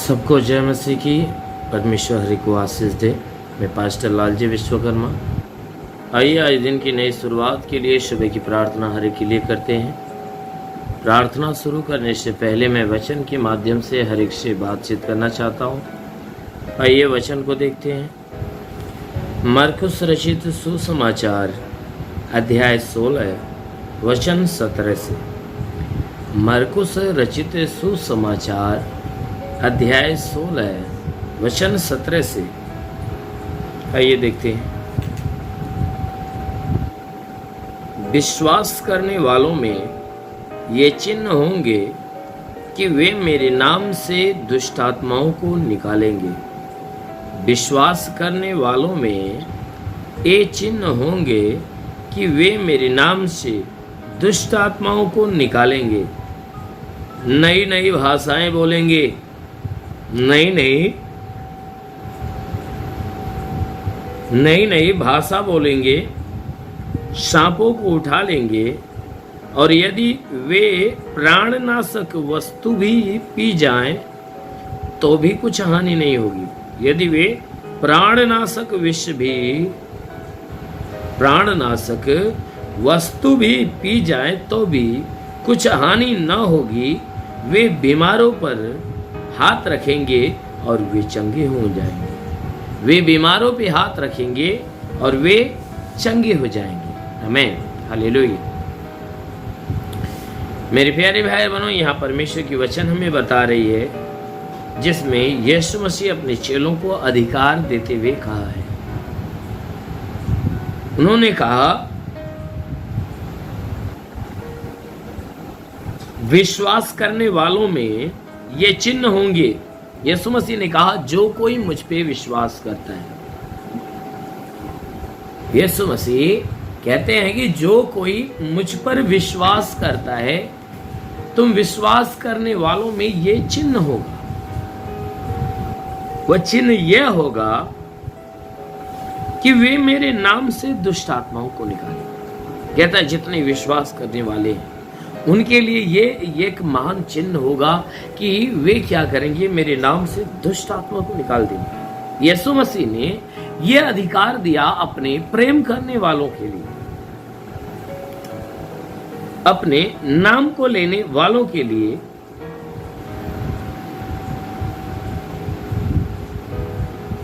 सबको जय मसीह की। परमेश्वर हरि को आशीष दे। मैं पास्टर लालजी विश्वकर्मा। आइए आज दिन की नई शुरुआत के लिए सुबह की प्रार्थना हरि के लिए करते हैं। प्रार्थना शुरू करने से पहले मैं वचन के माध्यम से हर एक से बातचीत करना चाहता हूँ। आइए वचन को देखते हैं। मरकुस रचित सुसमाचार अध्याय 16 वचन 17 से। मरकुस रचित सुसमाचार अध्याय 16 वचन 17 से। आइए देखते हैं। विश्वास करने वालों में ये चिन्ह होंगे कि वे मेरे नाम से दुष्ट आत्माओं को निकालेंगे। विश्वास करने वालों में ये चिन्ह होंगे कि वे मेरे नाम से दुष्ट आत्माओं को निकालेंगे। नई नई भाषाएं बोलेंगे, नई नई भाषा बोलेंगे, सांपों को उठा लेंगे, और यदि वे प्राणनाशक वस्तु भी पी जाएं तो भी कुछ हानि नहीं होगी। यदि वे प्राणनाशक विष भी प्राणनाशक वस्तु भी पी जाएं तो भी कुछ हानि न होगी। वे बीमारों पर हाथ रखेंगे और वे चंगे हो जाएंगे। वे बीमारों पे हाथ रखेंगे और वे चंगे हो जाएंगे। आमीन, हालेलुया। मेरे प्यारे भाई बहनों, यहाँ परमेश्वर की वचन हमें बता रही है जिसमें यीशु मसीह अपने चेलों को अधिकार देते हुए कहा है। उन्होंने कहा विश्वास करने वालों में ये चिन्ह होंगे। यीशु मसीह ने कहा जो कोई मुझ पे विश्वास करता है। यीशु मसीह कहते हैं कि जो कोई मुझ पर विश्वास करता है, तुम विश्वास करने वालों में ये चिन्ह होगा। वह चिन्ह यह होगा कि वे मेरे नाम से दुष्ट आत्माओं को निकालेंगे। कहता है जितने विश्वास करने वाले हैं उनके लिए ये एक महान चिन्ह होगा कि वे क्या करेंगे, मेरे नाम से दुष्ट आत्मा को निकाल देंगे। यीशु मसीह ने यह अधिकार दिया अपने प्रेम करने वालों के लिए, अपने नाम को लेने वालों के लिए।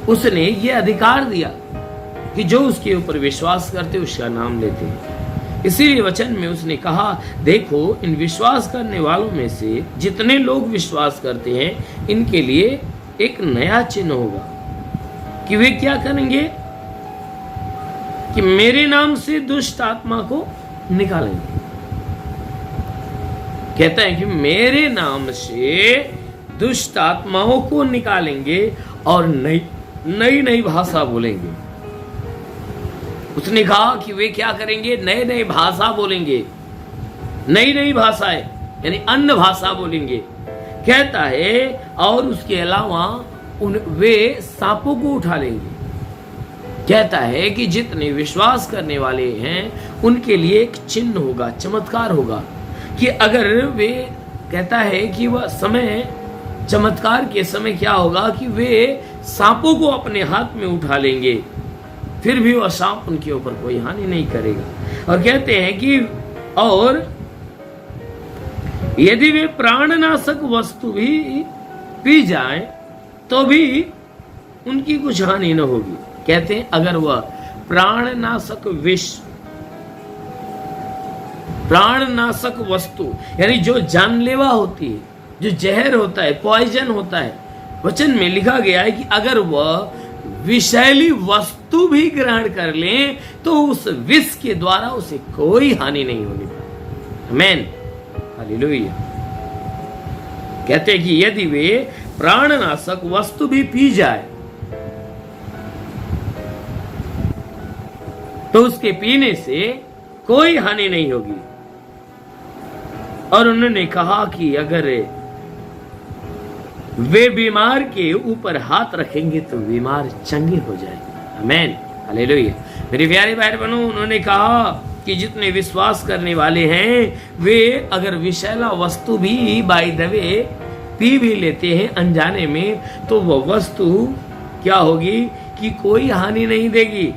उसने ये अधिकार दिया कि जो उसके ऊपर विश्वास करते उसका नाम लेते हैं। इसीलिए वचन में उसने कहा देखो इन विश्वास करने वालों में से जितने लोग विश्वास करते हैं इनके लिए एक नया चिन्ह होगा कि वे क्या करेंगे कि मेरे नाम से दुष्ट आत्मा को निकालेंगे। कहता है कि मेरे नाम से दुष्ट आत्माओं को निकालेंगे और नई नई भाषा बोलेंगे। उसने कहा कि वे क्या करेंगे, नए नए भाषा बोलेंगे, नई नई भाषाएं यानी अन्य भाषा बोलेंगे। कहता है और उसके अलावा वे सांपों को उठा लेंगे। कहता है कि जितने विश्वास करने वाले हैं उनके लिए एक चिन्ह होगा, चमत्कार होगा कि अगर वे, कहता है कि वह समय, चमत्कार के समय क्या होगा कि वे सांपों को अपने हाथ में उठा लेंगे, फिर भी वह सांप उनके ऊपर कोई हानि नहीं करेगा। और कहते हैं कि और यदि वे प्राणनाशक वस्तु भी पी जाएं तो भी उनकी कुछ हानि न होगी। कहते हैं अगर वह प्राणनाशक विष, प्राणनाशक वस्तु यानी जो जानलेवा होती है, जो जहर होता है, पॉइजन होता है, वचन में लिखा गया है कि अगर वह विषैली वस्तु भी ग्रहण कर लें तो उस विष के द्वारा उसे कोई हानि नहीं होगी। आमीन, हालेलुया। कहते हैं कि यदि वे प्राणनाशक वस्तु भी पी जाए तो उसके पीने से कोई हानि नहीं होगी। और उन्होंने कहा कि अगर वे बीमार के ऊपर हाथ रखेंगे तो बीमार चंगे हो जाएंगे। आमीन, हालेलुया। मेरे प्यारे भाई बहनों, उन्होंने कहा कि जितने विश्वास करने वाले हैं वे अगर विषैला वस्तु भी बाय द वे पी भी लेते हैं अनजाने में, तो वह वस्तु क्या होगी कि कोई हानि नहीं देगी।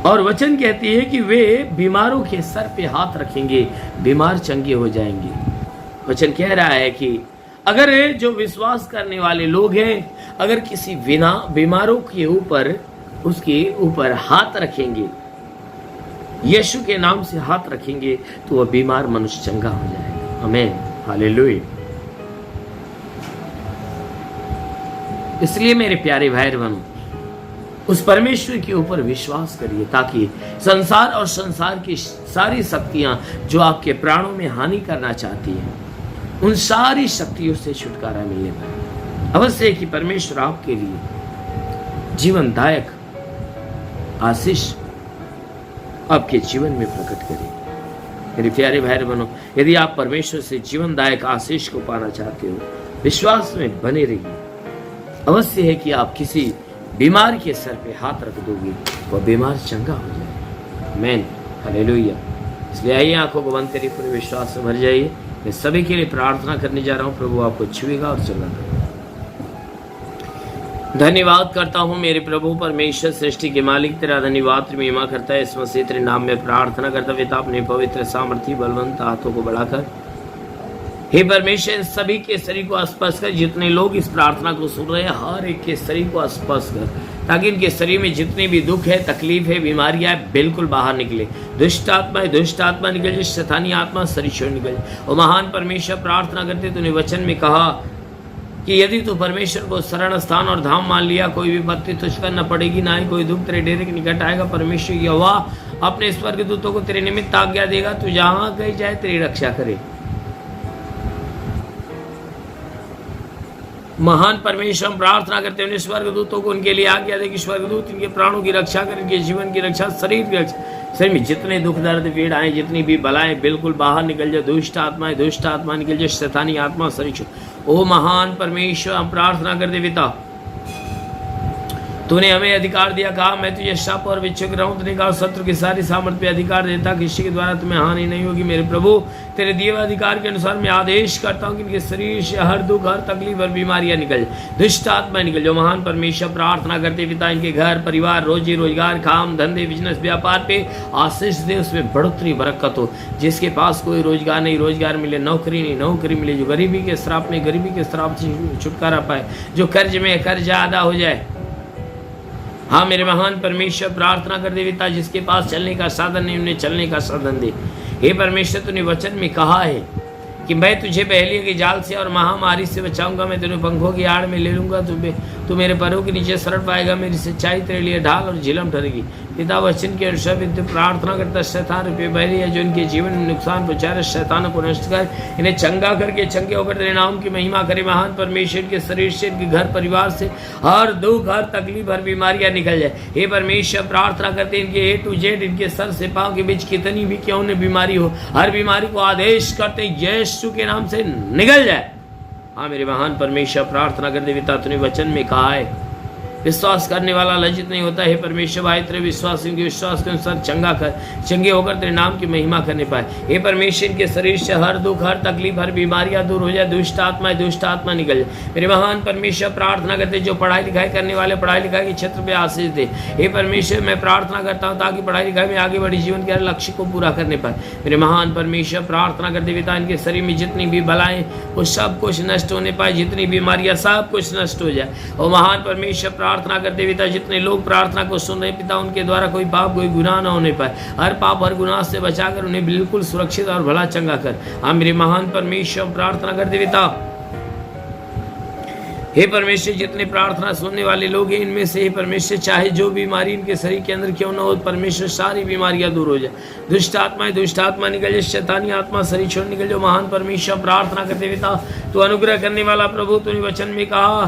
और वचन कहती है कि वे बीमारों के सर पे हाथ रखेंगे, बीमार चंगे हो जाएंगे। वचन कह रहा है कि अगर जो विश्वास करने वाले लोग हैं, अगर किसी बीमारों के ऊपर उसके ऊपर हाथ रखेंगे, यीशु के नाम से हाथ रखेंगे, तो वह बीमार मनुष्य चंगा हो जाएगा। आमीन, हालेलुया। इसलिए मेरे प्यारे भाई बहनों, उस परमेश्वर के ऊपर विश्वास करिए, ताकि संसार और संसार की सारी शक्तियां जो आपके प्राणों में हानि करना चाहती हैं, उन सारी शक्तियों से छुटकारा मिलने पाए। अवश्य कि परमेश्वर आपके लिए जीवनदायक आशीष आपके जीवन में प्रकट करे। मेरे प्यारे भाई बहनों, यदि आप परमेश्वर से जीवनदायक आशीष को पाना चाहते हो, विश्वास में बने रहिए। अवश्य है कि आप किसी बीमार के सर पे हाथ रख दोगे, वह बीमार चंगा हो जाएगा। आमीन, हालेलुया। इसलिए आइए आंखों को बंद करिए, पूरे विश्वास से भर जाइए। मैं सभी के लिए प्रार्थना करने जा रहा हूँ, प्रभु आपको छुएगा और चंगा करेगा। धन्यवाद करता हूँ मेरे प्रभु परमेश्वर, सृष्टि के मालिक, तेरा धन्यवाद महिमा करता है। इस मसीह तेरे नाम में प्रार्थना करता पिता, अपने पवित्र सामर्थी बलवंत हाथों को बढ़ाकर हे परमेश्वर, सभी के शरीर को स्पर्श कर। जितने लोग इस प्रार्थना को सुन रहे हैं, हर एक के शरीर को स्पर्श कर, ताकि इनके शरीर में जितने भी दुख है, तकलीफ है, बीमारियां है, बिल्कुल बाहर निकले। दुष्ट आत्मा निकल जाए, शैतानी आत्मा शरीर छोड़ निकल जाए। और महान परमेश्वर, प्रार्थना करते तूने वचन में कहा कि यदि तू परमेश्वर को शरण स्थान और धाम मान लिया, कोई भी विपत्ति तुझ पर न पड़ेगी, ना ही कोई दुख तेरे डेरे के निकट आएगा। परमेश्वर यहोवा अपने स्वर्गदूतों को तेरे निमित्त आज्ञा देगा, तू जहां कहीं जाए तेरी रक्षा करे। महान परमेश्वर, हम प्रार्थना करते हैं स्वर्गदूतों को उनके लिए आज्ञा दे कि स्वर्गदूत इनके प्राणों की रक्षा करें, इनके जीवन की रक्षा, शरीर की रक्षा। शरीर में जितने दुख दर्द पीड़ाएं, जितनी भी बलाएं, बिल्कुल बाहर निकल जाए। दुष्ट आत्मा निकल जाए, शैतानी आत्मा शरीर। ओ महान परमेश्वर, हम प्रार्थना करते पिता, तूने हमें अधिकार दिया, कहा मैं तुझे शाप और विच्छुक रहूं। तूने कहा शत्रु की सारी सामर्थ पे अधिकार देता, किसी के द्वारा तुम्हें हानि नहीं होगी। मेरे प्रभु, तेरे दिए हुए अधिकार के अनुसार मैं आदेश करता हूं कि इनके शरीर से हर दुख, हर तकलीफ, हर बीमारियां निकल जाए, दुष्ट आत्मा निकल जाए। महान परमेश्वर, प्रार्थना करते पिता, इनके घर परिवार, रोजी रोजगार, काम धंधे, बिजनेस व्यापार पे आशीष दे, उसमें बढ़ोतरी बरकत हो। जिसके पास कोई रोजगार नहीं, रोजगार मिले, नौकरी नहीं, नौकरी मिले। जो गरीबी के श्राप में, गरीबी के श्राप से छुटकारा पाए। जो कर्ज में, कर्ज अदा हो जाए। हाँ मेरे महान परमेश्वर, प्रार्थना कर दे पिता, जिसके पास चलने का साधन नहीं, उन्हें चलने का साधन दे। हे परमेश्वर, तूने वचन में कहा है कि मैं तुझे पहले के जाल से और महामारी से बचाऊंगा, मैं तेरे पंखों की आड़ में ले लूंगा, तू मेरे पैरों के नीचे शरण पाएगा। मेरी सच्चाई तेरे लिए ढाल और झिलम ठहरेगी। पिता, वचन के अनुसार प्रार्थना करता, शैतान रुपये बैरी है जो इनके जीवन में नुकसान पहुंचा रहे, शैतान को नष्ट कर, इन्हें चंगा करके चंगे होकर तेरे नाम की महिमा करे। महान परमेश्वर, के शरीर से, इनके घर परिवार से हर दुख, हर तकलीफ, हर बीमारियां निकल जाए। हे परमेश्वर, प्रार्थना करते इनके A to Z, इनके सर से पांव के बीच कितनी भी क्यों न बीमारी हो, हर बीमारी को आदेश करते यीशु के नाम से निकल जाए। हाँ मेरे महान परमेश्वर, प्रार्थना करते पिता, तूने वचन में कहा है विश्वास करने वाला लज्जित नहीं होता है। परमेश्वर भाई, तेरे विश्वासियों के विश्वास के अनुसार चंगा कर, चंगे होकर तेरे नाम की महिमा करने पाए। हे परमेश्वर, के शरीर से हर दुख, हर तकलीफ, हर बीमारियां दूर हो जाए, दुष्ट आत्मा निकल जाए। मेरे महान परमेश्वर, प्रार्थना करते जो पढ़ाई लिखाई करने वाले, पढ़ाई लिखाई के क्षेत्र पे आशीष दे। हे परमेश्वर, मैं प्रार्थना करता हूँ ताकि पढ़ाई लिखाई में आगे बढ़ी, जीवन के हर लक्ष्य को पूरा करने पाए। मेरे महान परमेश्वर, प्रार्थना करते पिता, इनके शरीर में जितनी भी बलाएं, वो सब कुछ नष्ट होने पाए, जितनी बीमारियां सब कुछ नष्ट हो जाए। और महान परमेश्वर, प्रार्थना करते पिता, जितने लोग प्रार्थना को सुन रहे पिता, उनके द्वारा कोई पाप, कोई गुनाह न होने पाए। हर पाप, हर गुनाह से बचाकर उन्हें बिल्कुल सुरक्षित और भला चंगा कर। हाँ मेरे महान परमेश्वर, प्रार्थना करते पिता, हे परमेश्वर, जितने प्रार्थना सुनने वाले लोग हैं, इनमें से हे परमेश्वर, चाहे जो बीमारी इनके शरीर के अंदर क्यों न हो, परमेश्वर सारी बीमारियां दूर हो जाए। दुष्ट आत्मा निकल जाए, शैतानी आत्मा शरीर छोड़ निकल जाए। महान परमेश्वर, प्रार्थना करते पिता, तू अनुग्रह करने वाला प्रभु, तूने वचन में कहा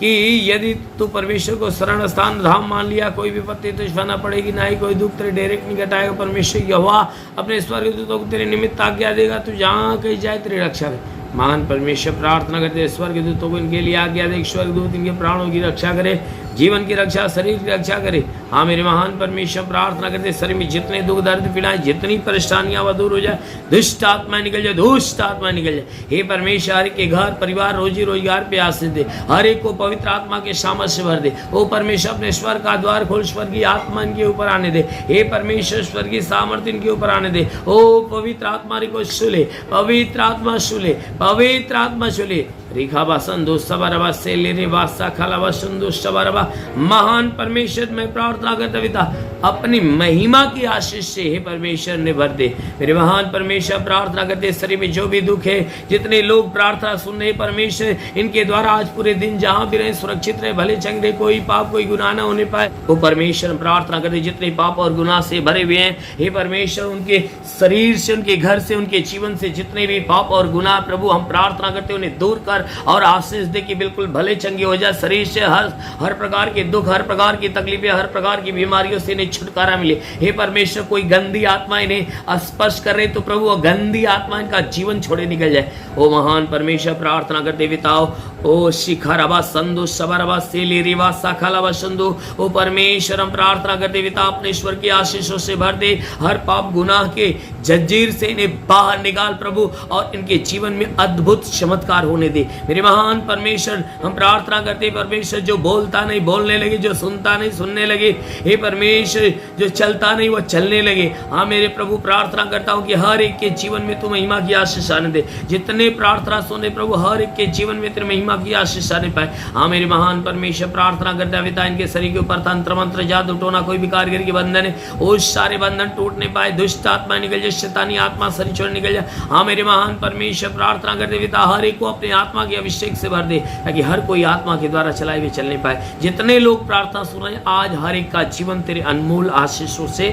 कि यदि तू परमेश्वर को शरण स्थान धाम मान लिया, कोई विपत्ति तुझ पर न पड़ेगी, ना ही कोई दुख तेरे डेरे के निकट आएगा। परमेश्वर यहोवा अपने स्वर्गदूतों को तेरे निमित्त आज्ञा देगा, तू जहाँ कहीं जाए तेरी रक्षा करे। महान परमेश्वर प्रार्थना करते स्वर्गदूतों को इनके लिए आज्ञा दे, स्वर्गदूत इनके प्राणों की रक्षा करे, जीवन की रक्षा, शरीर की रक्षा करे। हाँ मेरे महान परमेश्वर प्रार्थना करते शरीर में जितने दुख दर्द पीड़ाएं, जितनी परेशानियां वह दूर हो जाए, दुष्ट आत्मा निकल जाए, दुष्ट आत्मा निकल जाए। हे परमेश्वर हर एक के घर परिवार रोजी रोजगार पे आशीष दे, हर एक को पवित्र आत्मा के सामर्थ्य भर दे। ओ परमेश्वर अपने स्वर का द्वार खोल, स्वर्गीय आत्मा इनके ऊपर आने दे। हे परमेश्वर स्वर्गीय सामर्थ्य इनके ऊपर आने दे। ओ पवित्र आत्मा को सुले, पवित्र आत्मा सुले, पवित्र आत्मा सुले। रिखाबा संदो सबरबा से लेने वासा खालाबा संदो सबरबा। महान परमेश्वर मैं प्रार्थना करता पिता अपनी महिमा की आशीष से हे परमेश्वर ने भर दे। मेरे महान परमेश्वर प्रार्थना करते शरीर में जो भी दुख है, जितने लोग प्रार्थना सुन रहे परमेश्वर इनके द्वारा आज पूरे दिन जहां भी रहे सुरक्षित रहे, भले चंगे, कोई पाप कोई गुनाह न होने पाए। वो परमेश्वर प्रार्थना करते जितने पाप और गुनाह से भरे हुए हैं हे परमेश्वर उनके शरीर से, उनके घर से, उनके जीवन से जितने भी पाप और गुनाह प्रभु हम प्रार्थना करते उन्हें दूर कर और आशीष दे कि बिल्कुल भले चंगे हो जाए। शरीर से हर प्रकार के दुख, हर प्रकार की तकलीफें, हर प्रकार की बीमारियों से इन्हें छुटकारा मिले। हे परमेश्वर कोई गंदी आत्मा इन्हें स्पर्श कर रहे तो प्रभु वो गंदी आत्मा इनका जीवन छोड़े निकल जाए। ओ महान परमेश्वर प्रार्थना करते बिताओ। ओ शिखरबा संदो सबरबा सेली रिवा साखालाबा संदो। ओ परमेश्वर हम प्रार्थना करते बिता अपने ईश्वर की आशीषों से भर दे, हर पाप गुनाह के जंजीर से इन्हें बाहर निकाल प्रभु और इनके जीवन में अद्भुत चमत्कार होने दे। मेरे महान परमेश्वर हम प्रार्थना करते परमेश्वर जो बोलता नहीं बोलने लगे, जो सुनता नहीं सुनने लगे, हे परमेश्वर जो चलता नहीं वो चलने लगे। हाँ मेरे प्रभु प्रार्थना करता हूँ कि हर एक के जीवन में तू महिमा की आशीष आने दे। जितने प्रार्थना सुने प्रभु हर एक के जीवन में तेरी महिमा की आशीष आने पाए। हाँ मेरे महान परमेश्वर प्रार्थना करता पिता इनके शरीर के ऊपर तंत्र मंत्र जादू टोना कोई भी कारीगर के बंधन है वो सारे बंधन टूटने पाए, दुष्ट आत्मा निकल जाए, शैतानी आत्मा शरीर छोड़ निकल जाए। हाँ मेरे महान परमेश्वर प्रार्थना करते पिता हर एक को अपने आत्मा के अभिषेक से भर दे ताकि हर कोई आत्मा के द्वारा चलाए हुए चलने पाए। जितने लोग प्रार्थना सुन रहे हैं आज हर एक का जीवन तेरे अनमोल आशीषों से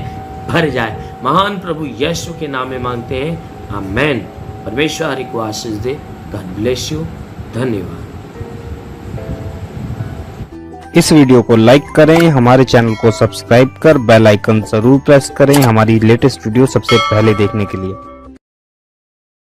भर जाए। महान प्रभु यीशु के नाम में मांगते हैं, आमेन। परमेश्वर हर एक को आशीष दे। God bless you. धन्यवाद। इस वीडियो को लाइक करें, हमारे चैनल को सब्सक्राइब कर बेल आइकन जरूर प्रेस करें हमारी लेटेस्ट वीडियो सबसे पहले देखने के लिए।